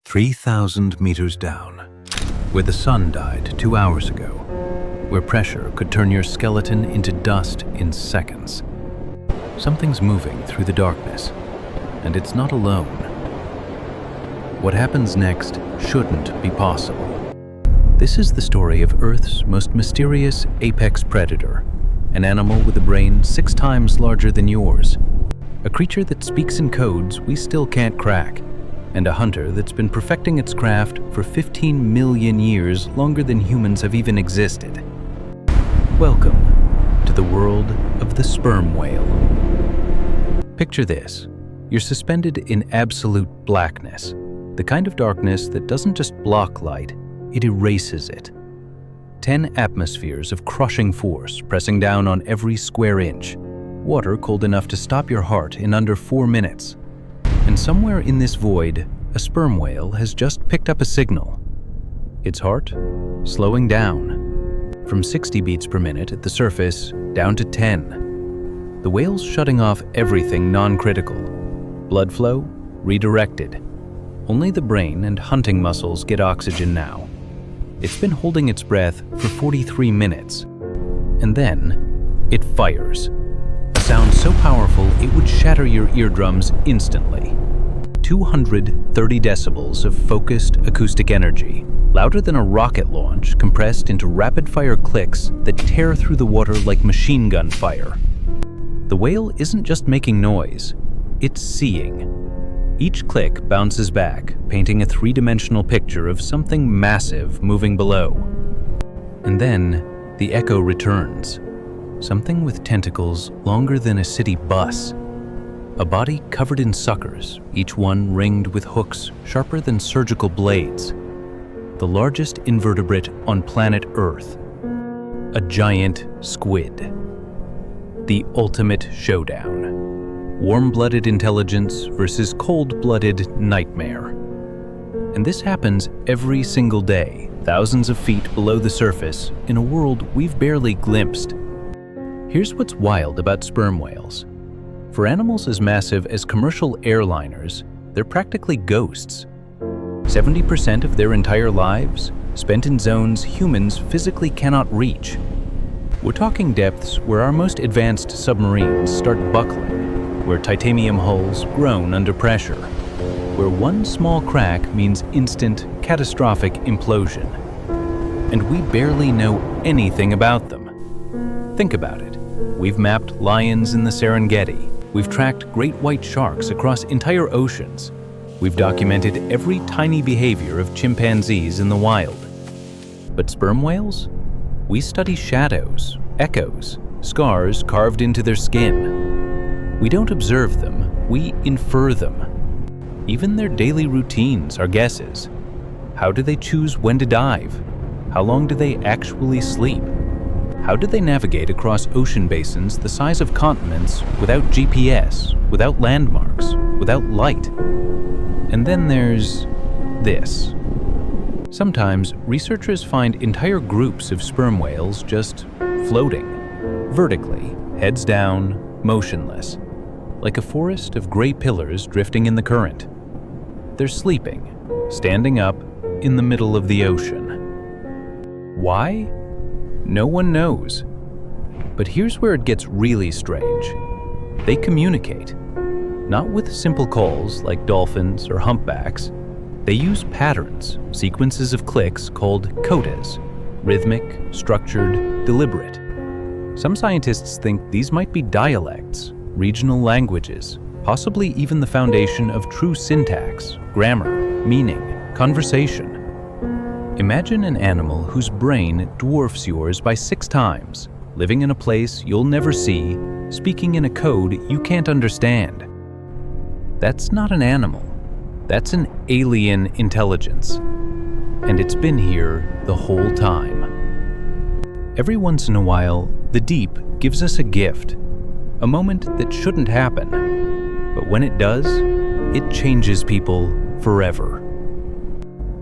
3,000 meters down, where the sun died 2 hours ago, where pressure could turn your skeleton into dust in seconds. Something's moving through the darkness, and it's not alone. What happens next shouldn't be possible. This is the story of Earth's most mysterious apex predator, an animal with a brain 6 times larger than yours, a creature that speaks in codes we still can't crack, and a hunter that's been perfecting its craft for 15 million years, longer than humans have even existed. Welcome to the world of the sperm whale. Picture this. You're suspended in absolute blackness, the kind of darkness that doesn't just block light, it erases it. 10 atmospheres of crushing force pressing down on every square inch, water cold enough to stop your heart in under 4 minutes. And somewhere in this void, a sperm whale has just picked up a signal. Its heart slowing down, from 60 beats per minute at the surface down to 10. The whale's shutting off everything non-critical. Blood flow redirected. Only the brain and hunting muscles get oxygen now. It's been holding its breath for 43 minutes. And then it fires. A sound so powerful it would shatter your eardrums instantly. 230 decibels of focused acoustic energy, louder than a rocket launch, compressed into rapid-fire clicks that tear through the water like machine gun fire. The whale isn't just making noise, it's seeing. Each click bounces back, painting a 3-dimensional picture of something massive moving below. And then the echo returns. Something with tentacles longer than a city bus. A body covered in suckers, each one ringed with hooks sharper than surgical blades. The largest invertebrate on planet Earth. A giant squid. The ultimate showdown. Warm-blooded intelligence versus cold-blooded nightmare. And this happens every single day, thousands of feet below the surface, in a world we've barely glimpsed. Here's what's wild about sperm whales. For animals as massive as commercial airliners, they're practically ghosts. 70% of their entire lives spent in zones humans physically cannot reach. We're talking depths where our most advanced submarines start buckling, where titanium hulls groan under pressure, where one small crack means instant, catastrophic implosion. And we barely know anything about them. Think about it. We've mapped lions in the Serengeti. We've tracked great white sharks across entire oceans. We've documented every tiny behavior of chimpanzees in the wild. But sperm whales? We study shadows, echoes, scars carved into their skin. We don't observe them, we infer them. Even their daily routines are guesses. How do they choose when to dive? How long do they actually sleep? How do they navigate across ocean basins the size of continents without GPS, without landmarks, without light? And then there's this. Sometimes researchers find entire groups of sperm whales just floating, vertically, heads down, motionless, like a forest of gray pillars drifting in the current. They're sleeping, standing up in the middle of the ocean. Why? No one knows. But here's where it gets really strange. They communicate. Not with simple calls like dolphins or humpbacks. They use patterns, sequences of clicks called codas, rhythmic, structured, deliberate. Some scientists think these might be dialects, regional languages, possibly even the foundation of true syntax, grammar, meaning, conversation. Imagine an animal whose brain dwarfs yours by 6 times, living in a place you'll never see, speaking in a code you can't understand. That's not an animal. That's an alien intelligence. And it's been here the whole time. Every once in a while, the deep gives us a gift, a moment that shouldn't happen. But when it does, it changes people forever.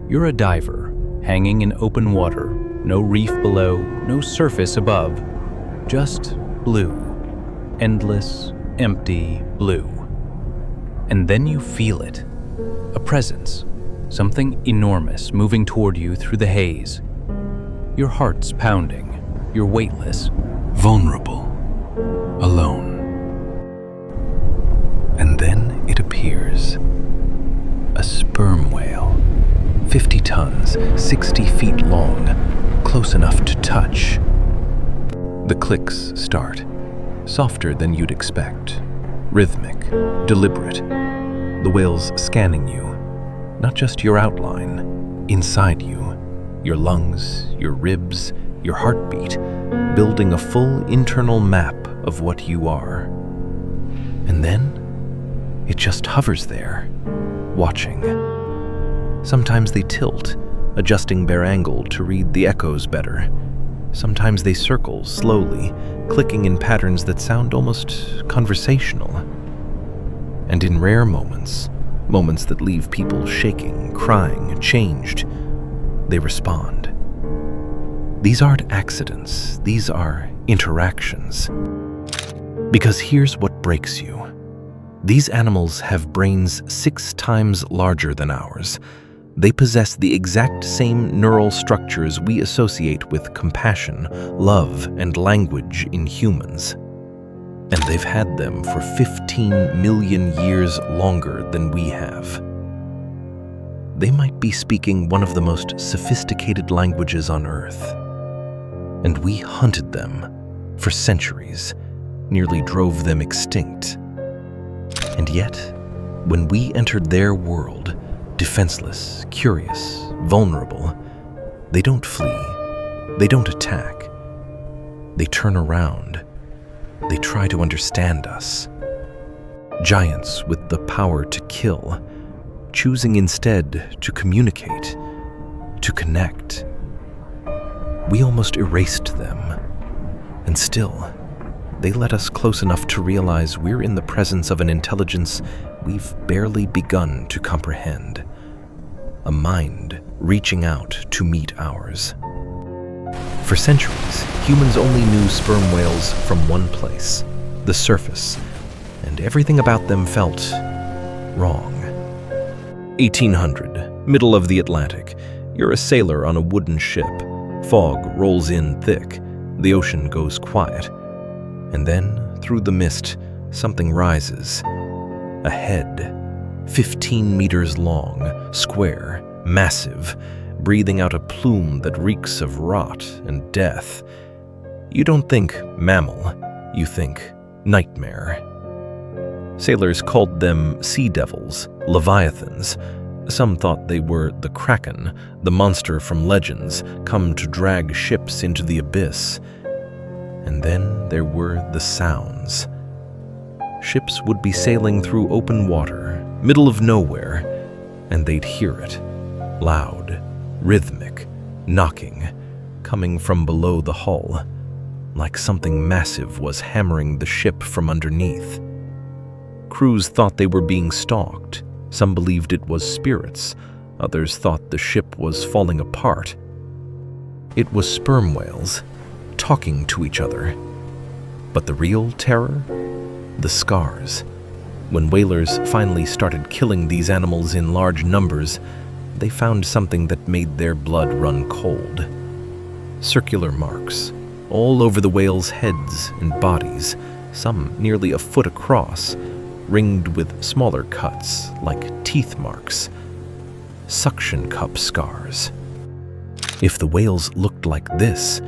You're a diver, hanging in open water, no reef below, no surface above, just blue, endless, empty blue. And then you feel it, a presence, Something enormous moving toward you through the haze. Your heart's pounding. You're weightless, vulnerable, alone. And then it appears. A sperm whale, 50 tons, 60 feet long, close enough to touch. The clicks start, softer than you'd expect, rhythmic, deliberate. The whale's scanning you, not just your outline, inside you, your lungs, your ribs, your heartbeat, building a full internal map of what you are. And then it just hovers there, watching. Sometimes they tilt, adjusting their angle to read the echoes better. Sometimes they circle slowly, clicking in patterns that sound almost conversational. And in rare moments that leave people shaking, crying, changed, they respond. These aren't accidents, these are interactions. Because here's what breaks you. These animals have brains 6 times larger than ours. They possess the exact same neural structures we associate with compassion, love, and language in humans. And they've had them for 15 million years longer than we have. They might be speaking one of the most sophisticated languages on Earth. And we hunted them for centuries, nearly drove them extinct. And yet, when we entered their world, defenseless, curious, vulnerable, they don't flee, they don't attack. They turn around. They try to understand us. Giants with the power to kill, choosing instead to communicate, to connect. We almost erased them, and still, they let us close enough to realize we're in the presence of an intelligence we've barely begun to comprehend. A mind reaching out to meet ours. For centuries, humans only knew sperm whales from one place, the surface, and everything about them felt wrong. 1800, middle of the Atlantic. You're a sailor on a wooden ship. Fog rolls in thick. The ocean goes quiet. And then, through the mist, something rises. A head, 15 meters long, square, massive, breathing out a plume that reeks of rot and death. You don't think mammal, you think nightmare. Sailors called them sea devils, leviathans. Some thought they were the kraken, the monster from legends, come to drag ships into the abyss. And then there were the sounds. Ships would be sailing through open water, middle of nowhere, and they'd hear it. Loud, rhythmic, knocking, coming from below the hull, like something massive was hammering the ship from underneath. Crews thought they were being stalked. Some believed it was spirits. Others thought the ship was falling apart. It was sperm whales, talking to each other. But the real terror? The scars. When whalers finally started killing these animals in large numbers, they found something that made their blood run cold. Circular marks, all over the whales' heads and bodies, some nearly a foot across, ringed with smaller cuts like teeth marks. Suction cup scars. If the whales looked like this,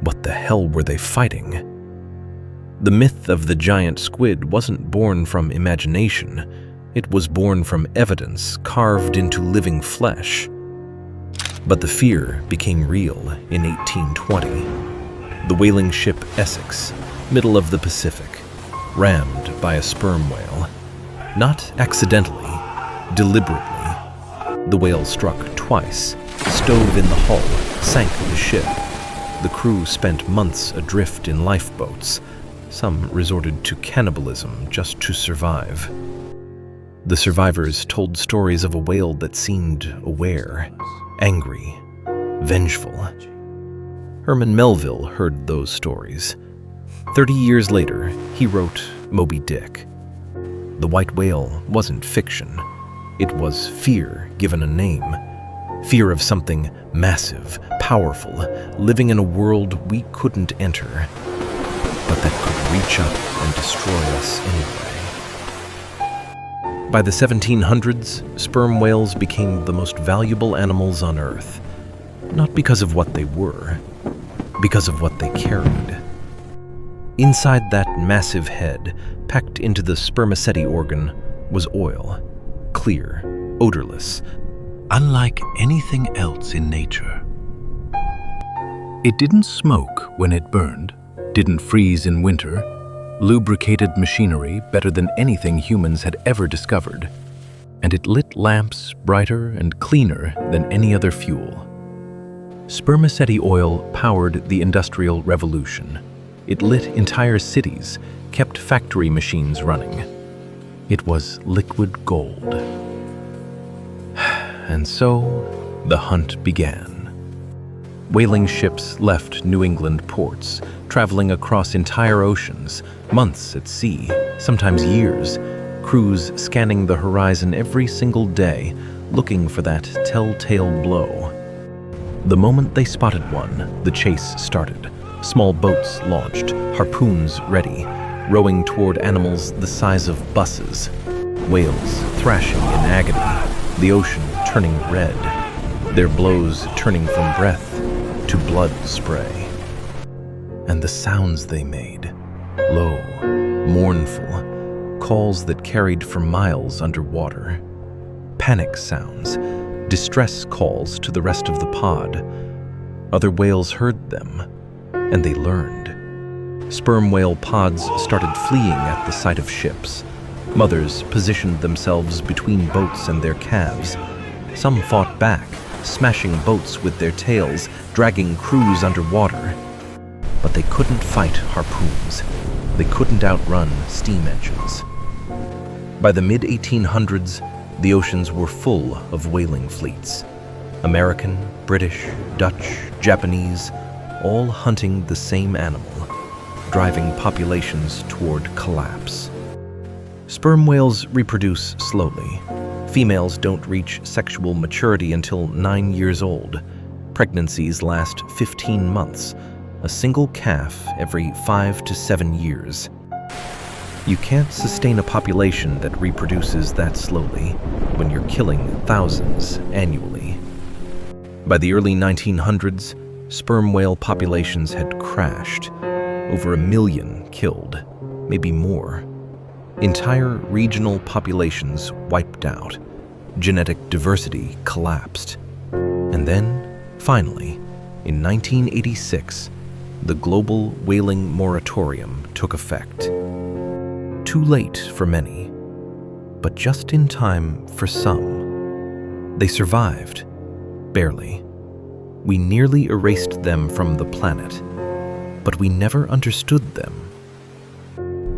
what the hell were they fighting? The myth of the giant squid wasn't born from imagination. It was born from evidence carved into living flesh. But the fear became real in 1820. The whaling ship Essex, middle of the Pacific, rammed by a sperm whale. Not accidentally, deliberately. The whale struck twice, stove in the hull, sank the ship. The crew spent months adrift in lifeboats. Some resorted to cannibalism just to survive. The survivors told stories of a whale that seemed aware, angry, vengeful. Herman Melville heard those stories. 30 years later, he wrote Moby-Dick. The white whale wasn't fiction. It was fear given a name. Fear of something massive, powerful, living in a world we couldn't enter, but that could reach up and destroy us anyway. By the 1700s, sperm whales became the most valuable animals on Earth, not because of what they were, because of what they carried. Inside that massive head, packed into the spermaceti organ, was oil, clear, odorless, unlike anything else in nature. It didn't smoke when it burned, didn't freeze in winter, lubricated machinery better than anything humans had ever discovered, and it lit lamps brighter and cleaner than any other fuel. Spermaceti oil powered the Industrial Revolution. It lit entire cities, kept factory machines running. It was liquid gold. And so, the hunt began. Whaling ships left New England ports, traveling across entire oceans, months at sea, sometimes years, crews scanning the horizon every single day, looking for that telltale blow. The moment they spotted one, the chase started. Small boats launched, harpoons ready, rowing toward animals the size of buses. Whales thrashing in agony, the ocean turning red, their blows turning from breath to blood spray. And the sounds they made, low, mournful, calls that carried for miles underwater. Panic sounds, distress calls to the rest of the pod. Other whales heard them, and they learned. Sperm whale pods started fleeing at the sight of ships. Mothers positioned themselves between boats and their calves. Some fought back, smashing boats with their tails, dragging crews underwater. But they couldn't fight harpoons. They couldn't outrun steam engines. By the mid-1800s, the oceans were full of whaling fleets. American, British, Dutch, Japanese, all hunting the same animal, driving populations toward collapse. Sperm whales reproduce slowly. Females don't reach sexual maturity until 9 years old. Pregnancies last 15 months, a single calf every 5 to 7 years. You can't sustain a population that reproduces that slowly when you're killing thousands annually. By the early 1900s, sperm whale populations had crashed. Over 1 million killed, maybe more. Entire regional populations wiped out. Genetic diversity collapsed. And then, finally, in 1986, the global whaling moratorium took effect. Too late for many, but just in time for some. They survived, barely. We nearly erased them from the planet, but we never understood them.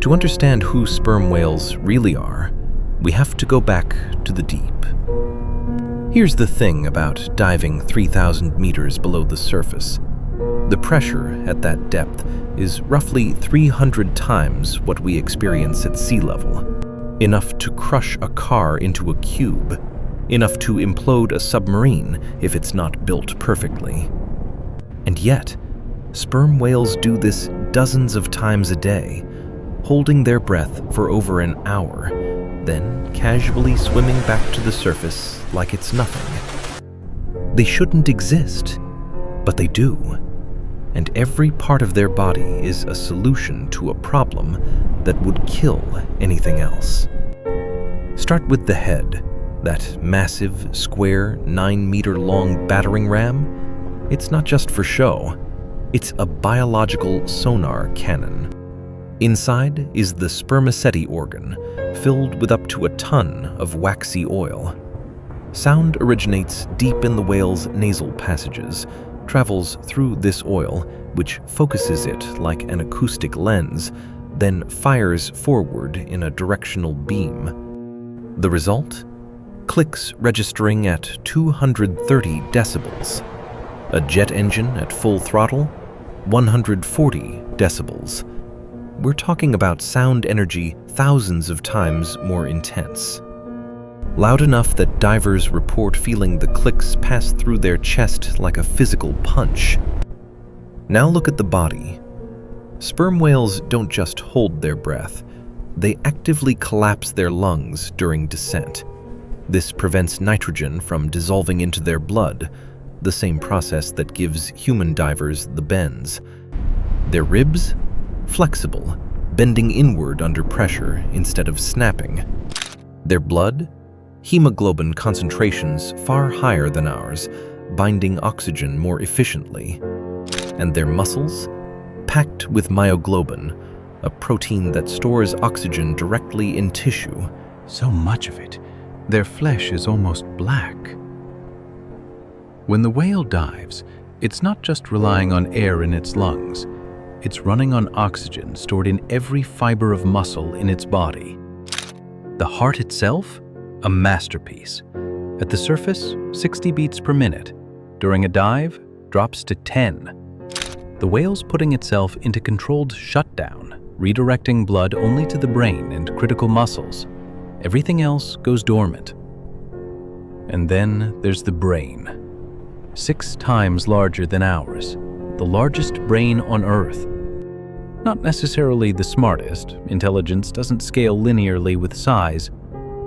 To understand who sperm whales really are, we have to go back to the deep. Here's the thing about diving 3,000 meters below the surface. The pressure at that depth is roughly 300 times what we experience at sea level. Enough to crush a car into a cube. Enough to implode a submarine if it's not built perfectly. And yet, sperm whales do this dozens of times a day, holding their breath for over an hour, then casually swimming back to the surface like it's nothing. They shouldn't exist, but they do. And every part of their body is a solution to a problem that would kill anything else. Start with the head, that massive, square, 9-meter-long battering ram. It's not just for show. It's a biological sonar cannon. Inside is the spermaceti organ, filled with up to a ton of waxy oil. Sound originates deep in the whale's nasal passages, travels through this oil, which focuses it like an acoustic lens, then fires forward in a directional beam. The result? Clicks registering at 230 decibels. A jet engine at full throttle? 140 decibels. We're talking about sound energy thousands of times more intense. loud enough that divers report feeling the clicks pass through their chest like a physical punch. Now look at the body. Sperm whales don't just hold their breath, they actively collapse their lungs during descent. This prevents nitrogen from dissolving into their blood, the same process that gives human divers the bends. Their ribs? Flexible, bending inward under pressure instead of snapping. Their blood? Hemoglobin concentrations far higher than ours, binding oxygen more efficiently. And their muscles? Packed with myoglobin, a protein that stores oxygen directly in tissue. So much of it. Their flesh is almost black. When the whale dives, it's not just relying on air in its lungs. It's running on oxygen stored in every fiber of muscle in its body. The heart itself? A masterpiece. At the surface, 60 beats per minute. During a dive, drops to 10. The whale's putting itself into controlled shutdown, redirecting blood only to the brain and critical muscles. Everything else goes dormant. And then there's the brain. 6 times larger than ours, the largest brain on Earth. Not necessarily the smartest, intelligence doesn't scale linearly with size,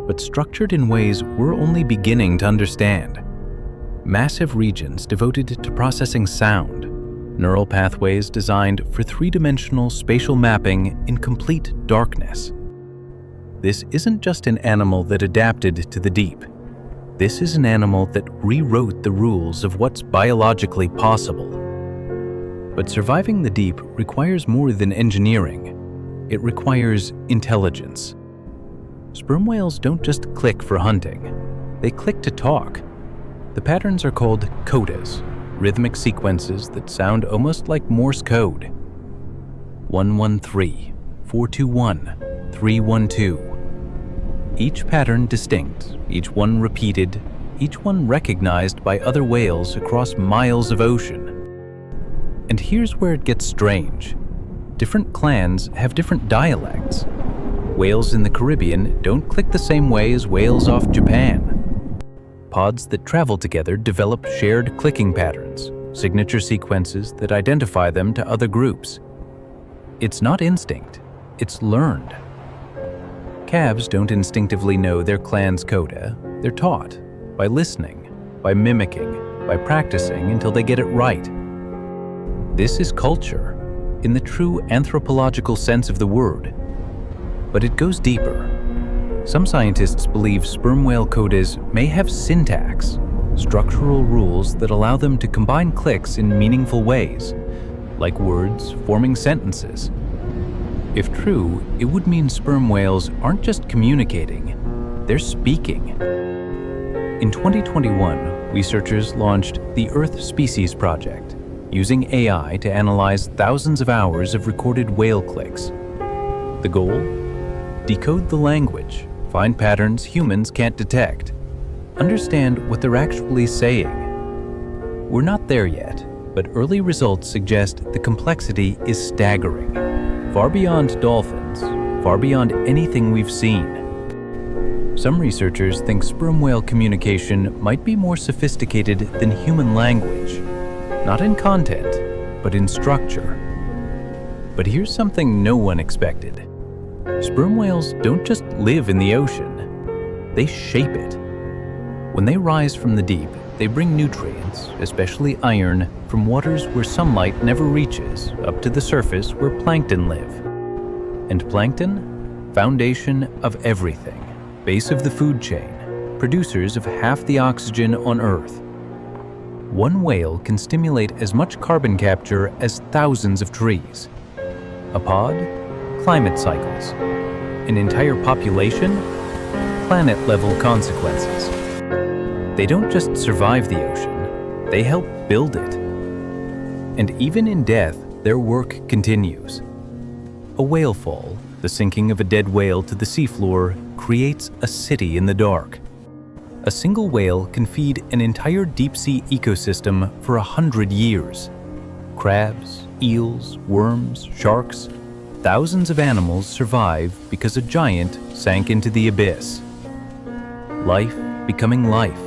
but structured in ways we're only beginning to understand. Massive regions devoted to processing sound, neural pathways designed for 3-dimensional spatial mapping in complete darkness. This isn't just an animal that adapted to the deep. This is an animal that rewrote the rules of what's biologically possible. But surviving the deep requires more than engineering. It requires intelligence. Sperm whales don't just click for hunting. They click to talk. The patterns are called codas, rhythmic sequences that sound almost like Morse code. 113, 421, 312. Each pattern distinct, each one repeated, each one recognized by other whales across miles of ocean. And here's where it gets strange. Different clans have different dialects. Whales in the Caribbean don't click the same way as whales off Japan. Pods that travel together develop shared clicking patterns, signature sequences that identify them to other groups. It's not instinct, it's learned. Calves don't instinctively know their clan's coda. They're taught by listening, by mimicking, by practicing until they get it right. This is culture, in the true anthropological sense of the word. But it goes deeper. Some scientists believe sperm whale codas may have syntax, structural rules that allow them to combine clicks in meaningful ways, like words forming sentences. If true, it would mean sperm whales aren't just communicating, they're speaking. In 2021, researchers launched the Earth Species Project, using AI to analyze thousands of hours of recorded whale clicks. The goal? Decode the language, find patterns humans can't detect, understand what they're actually saying. We're not there yet, but early results suggest the complexity is staggering, far beyond dolphins, far beyond anything we've seen. Some researchers think sperm whale communication might be more sophisticated than human language, not in content, but in structure. But here's something no one expected. Sperm whales don't just live in the ocean, they shape it. When they rise from the deep, they bring nutrients, especially iron, from waters where sunlight never reaches, up to the surface where plankton live. And plankton? Foundation of everything, base of the food chain, producers of half the oxygen on Earth. One whale can stimulate as much carbon capture as thousands of trees. A pod? Climate cycles. An entire population? Planet-level consequences. They don't just survive the ocean, they help build it. And even in death, their work continues. A whale fall, the sinking of a dead whale to the seafloor, creates a city in the dark. A single whale can feed an entire deep-sea ecosystem for 100 years. Crabs, eels, worms, sharks, thousands of animals survive because a giant sank into the abyss. Life becoming life.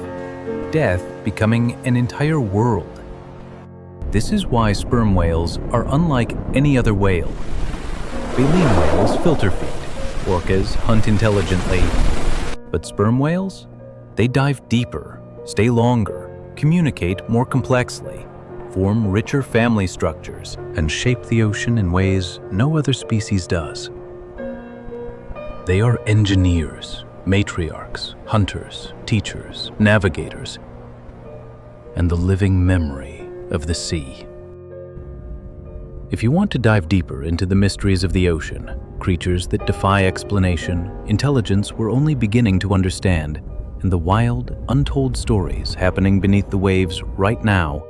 Death becoming an entire world. This is why sperm whales are unlike any other whale. Baleen whales filter feed. Orcas hunt intelligently. But sperm whales? They dive deeper, stay longer, communicate more complexly, form richer family structures, and shape the ocean in ways no other species does. They are engineers, matriarchs, hunters, teachers, navigators, and the living memory of the sea. If you want to dive deeper into the mysteries of the ocean, creatures that defy explanation, intelligence we're only beginning to understand, and the wild, untold stories happening beneath the waves right now,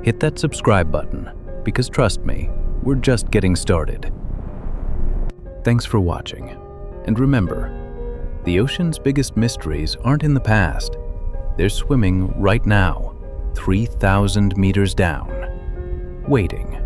hit that subscribe button, because trust me, we're just getting started. Thanks for watching, and remember, the ocean's biggest mysteries aren't in the past. They're swimming right now, 3,000 meters down, waiting